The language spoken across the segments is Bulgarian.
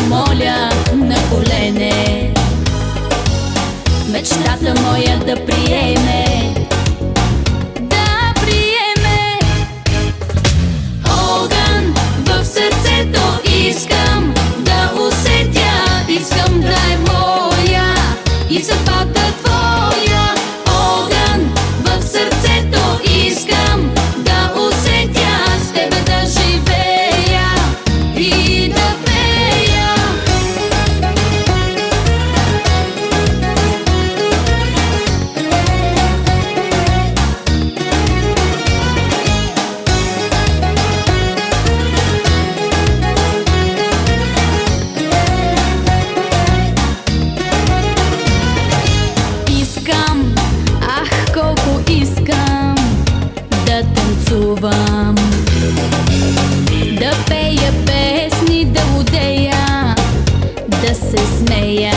моля на колене, мечтата моя да приеме, да приеме. Огън в сърцето искам да усетя, искам да е моя и съдбата твоя. Огън в сърцето искам да усетя, с тебе да живея и да пея. Искам, ах колко искам да танцувам, да пея песни, да лудея, да се смея.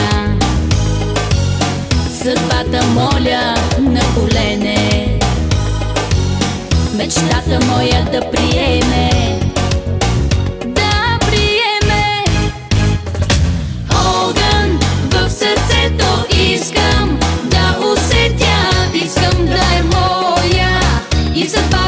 Съдбата моля на колене, мечтата моя да приеме, да приеме. Огън в сърцето искам да усетя, искам да е моя и съдбата